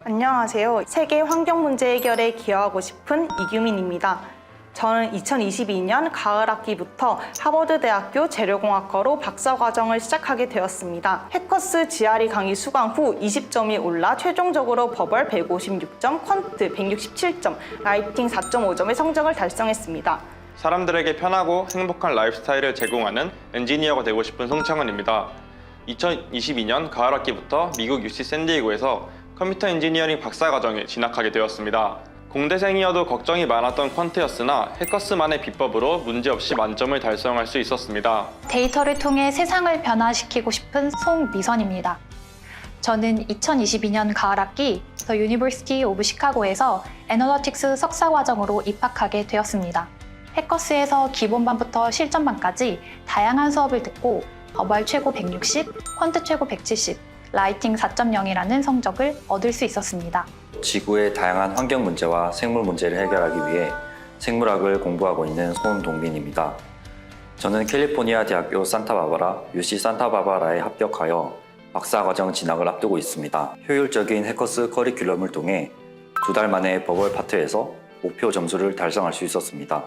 안녕하세요. 세계 환경 문제 해결에 기여하고 싶은 이규민입니다. 저는 2022년 가을 학기부터 하버드대학교 재료공학과로 박사과정을 시작하게 되었습니다. 해커스 GRE 강의 수강 후 20점이 올라 최종적으로 버벌 156점, 퀀트 167점, 라이팅 4.5점의 성적을 달성했습니다. 사람들에게 편하고 행복한 라이프스타일을 제공하는 엔지니어가 되고 싶은 송창은입니다. 2022년 가을 학기부터 미국 UC 샌디에고에서 컴퓨터 엔지니어링 박사과정에 진학하게 되었습니다. 공대생이어도 걱정이 많았던 퀀트였으나 해커스만의 비법으로 문제없이 만점을 달성할 수 있었습니다. 데이터를 통해 세상을 변화시키고 싶은 송미선입니다. 저는 2022년 가을 학기 더 유니버시티 오브 시카고에서 애널리틱스 석사과정으로 입학하게 되었습니다. 해커스에서 기본반부터 실전반까지 다양한 수업을 듣고 버벌 최고 160, 퀀트 최고 170, 라이팅 4.0이라는 성적을 얻을 수 있었습니다. 지구의 다양한 환경 문제와 생물 문제를 해결하기 위해 생물학을 공부하고 있는 손동빈입니다. 저는 캘리포니아 대학교 산타바바라, UC 산타바바라에 합격하여 박사과정 진학을 앞두고 있습니다. 효율적인 해커스 커리큘럼을 통해 2달 만에 버벌 파트에서 목표 점수를 달성할 수 있었습니다.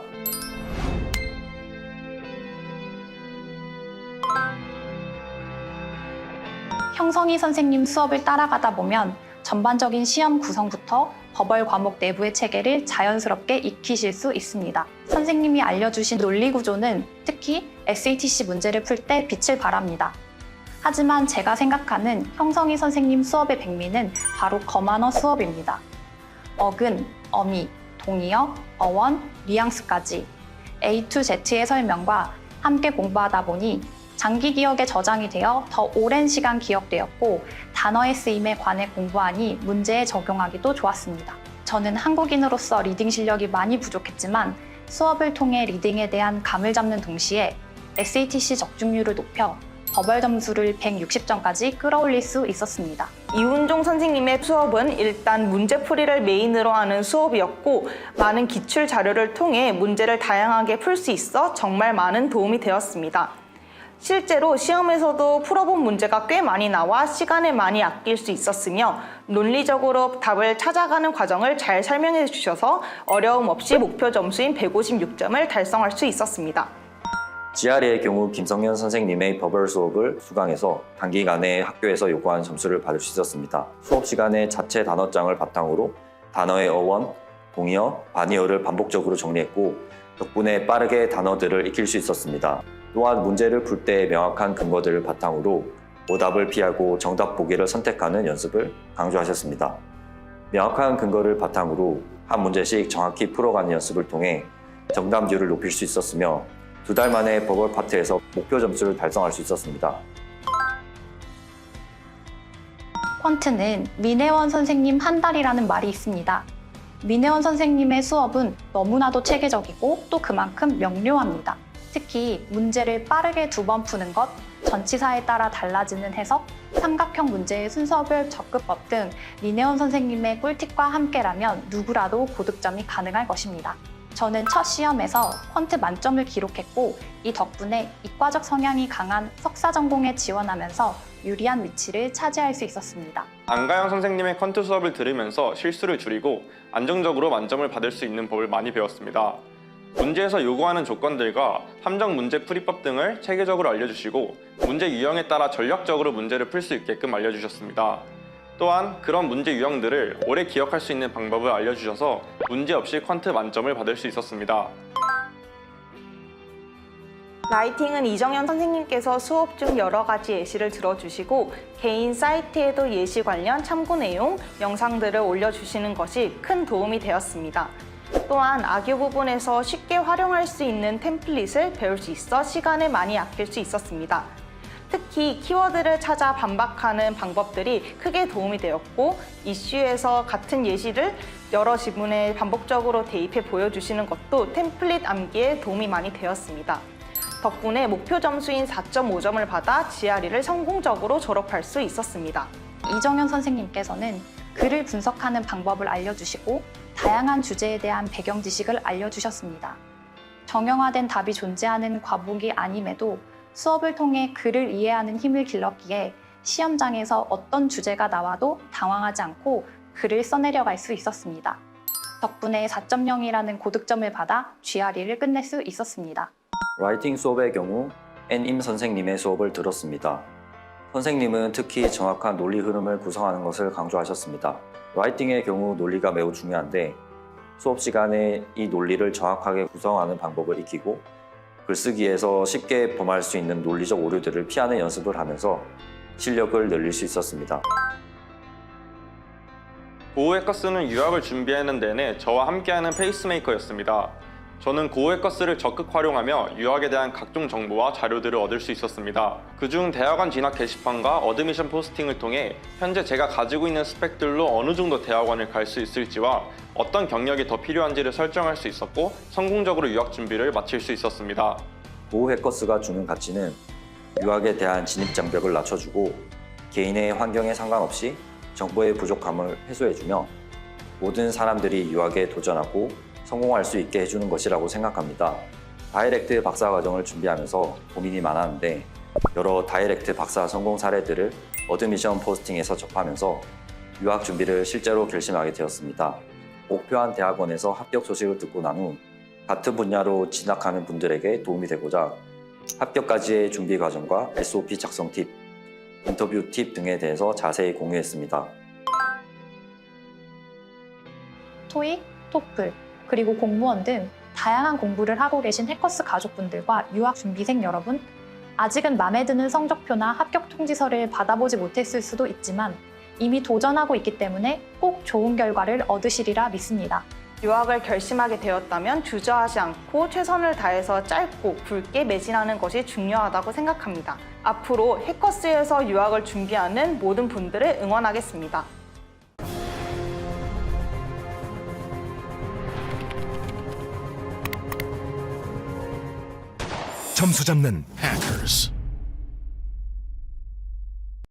형성희 선생님 수업을 따라가다 보면 전반적인 시험 구성부터 버벌 과목 내부의 체계를 자연스럽게 익히실 수 있습니다. 선생님이 알려주신 논리 구조는 특히 SATC 문제를 풀 때 빛을 발합니다. 하지만 제가 생각하는 형성희 선생님 수업의 백미는 바로 거만어 수업입니다. 어근, 어미, 동의어, 어원, 뉘앙스까지 A to Z의 설명과 함께 공부하다 보니 장기 기억에 저장이 되어 더 오랜 시간 기억되었고 단어의 쓰임에 관해 공부하니 문제에 적용하기도 좋았습니다. 저는 한국인으로서 리딩 실력이 많이 부족했지만 수업을 통해 리딩에 대한 감을 잡는 동시에 SATC 적중률을 높여 버벌 점수를 160점까지 끌어올릴 수 있었습니다. 이훈종 선생님의 수업은 일단 문제풀이를 메인으로 하는 수업이었고 많은 기출 자료를 통해 문제를 다양하게 풀 수 있어 정말 많은 도움이 되었습니다. 실제로 시험에서도 풀어본 문제가 꽤 많이 나와 시간을 많이 아낄 수 있었으며 논리적으로 답을 찾아가는 과정을 잘 설명해 주셔서 어려움 없이 목표 점수인 156점을 달성할 수 있었습니다. GRE의 경우 김성현 선생님의 버벌 수업을 수강해서 단기간에 학교에서 요구한 점수를 받을 수 있었습니다. 수업 시간에 자체 단어장을 바탕으로 단어의 어원, 동의어, 반의어를 반복적으로 정리했고 덕분에 빠르게 단어들을 익힐 수 있었습니다. 또한 문제를 풀 때 명확한 근거들을 바탕으로 오답을 피하고 정답 보기를 선택하는 연습을 강조하셨습니다. 명확한 근거를 바탕으로 한 문제씩 정확히 풀어가는 연습을 통해 정답률을 높일 수 있었으며 2달 만에 버벌 파트에서 목표 점수를 달성할 수 있었습니다. 퀀트는 민혜원 선생님 한 달이라는 말이 있습니다. 민혜원 선생님의 수업은 너무나도 체계적이고 또 그만큼 명료합니다. 특히 문제를 빠르게 2번 푸는 것, 전치사에 따라 달라지는 해석, 삼각형 문제의 순서별 접근법 등 민혜원 선생님의 꿀팁과 함께라면 누구라도 고득점이 가능할 것입니다. 저는 첫 시험에서 퀀트 만점을 기록했고 이 덕분에 이과적 성향이 강한 석사 전공에 지원하면서 유리한 위치를 차지할 수 있었습니다. 안가영 선생님의 퀀트 수업을 들으면서 실수를 줄이고 안정적으로 만점을 받을 수 있는 법을 많이 배웠습니다. 문제에서 요구하는 조건들과 함정 문제 풀이법 등을 체계적으로 알려주시고 문제 유형에 따라 전략적으로 문제를 풀 수 있게끔 알려주셨습니다. 또한 그런 문제 유형들을 오래 기억할 수 있는 방법을 알려주셔서 문제없이 퀀트 만점을 받을 수 있었습니다. 라이팅은 이정현 선생님께서 수업 중 여러 가지 예시를 들어주시고 개인 사이트에도 예시 관련 참고 내용, 영상들을 올려주시는 것이 큰 도움이 되었습니다. 또한 악유 부분에서 쉽게 활용할 수 있는 템플릿을 배울 수 있어 시간을 많이 아낄 수 있었습니다. 특히 키워드를 찾아 반박하는 방법들이 크게 도움이 되었고 이슈에서 같은 예시를 여러 지문에 반복적으로 대입해 보여주시는 것도 템플릿 암기에 도움이 많이 되었습니다. 덕분에 목표 점수인 4.5점을 받아 GRE를 성공적으로 졸업할 수 있었습니다. 이정현 선생님께서는 글을 분석하는 방법을 알려주시고 다양한 주제에 대한 배경 지식을 알려주셨습니다. 정형화된 답이 존재하는 과목이 아님에도 수업을 통해 글을 이해하는 힘을 길렀기에 시험장에서 어떤 주제가 나와도 당황하지 않고 글을 써내려갈 수 있었습니다. 덕분에 4.0이라는 고득점을 받아 GRE를 끝낼 수 있었습니다. 라이팅 수업의 경우 N임 선생님의 수업을 들었습니다. 선생님은 특히 정확한 논리 흐름을 구성하는 것을 강조하셨습니다. 라이팅의 경우 논리가 매우 중요한데 수업 시간에 이 논리를 정확하게 구성하는 방법을 익히고 글쓰기에서 쉽게 범할 수 있는 논리적 오류들을 피하는 연습을 하면서 실력을 늘릴 수 있었습니다. 고우에커스는 유학을 준비하는 내내 저와 함께하는 페이스메이커였습니다. 저는 고우에커스를 적극 활용하며 유학에 대한 각종 정보와 자료들을 얻을 수 있었습니다. 그중 대학원 진학 게시판과 어드미션 포스팅을 통해 현재 제가 가지고 있는 스펙들로 어느 정도 대학원을 갈 수 있을지와 어떤 경력이 더 필요한지를 설정할 수 있었고 성공적으로 유학 준비를 마칠 수 있었습니다. 고우 해커스가 주는 가치는 유학에 대한 진입 장벽을 낮춰주고 개인의 환경에 상관없이 정보의 부족함을 해소해주며 모든 사람들이 유학에 도전하고 성공할 수 있게 해주는 것이라고 생각합니다. 다이렉트 박사과정을 준비하면서 고민이 많았는데 여러 다이렉트 박사 성공 사례들을 어드미션 포스팅에서 접하면서 유학 준비를 실제로 결심하게 되었습니다. 목표한 대학원에서 합격 소식을 듣고 난 후 같은 분야로 진학하는 분들에게 도움이 되고자 합격까지의 준비 과정과 SOP 작성 팁, 인터뷰 팁 등에 대해서 자세히 공유했습니다. 토익, 토플, 그리고 공무원 등 다양한 공부를 하고 계신 해커스 가족분들과 유학 준비생 여러분, 아직은 마음에 드는 성적표나 합격 통지서를 받아보지 못했을 수도 있지만 이미 도전하고 있기 때문에 꼭 좋은 결과를 얻으시리라 믿습니다. 유학을 결심하게 되었다면 주저하지 않고 최선을 다해서 짧고 굵게 매진하는 것이 중요하다고 생각합니다. 앞으로 해커스에서 유학을 준비하는 모든 분들을 응원하겠습니다. 점수 잡는 해커스.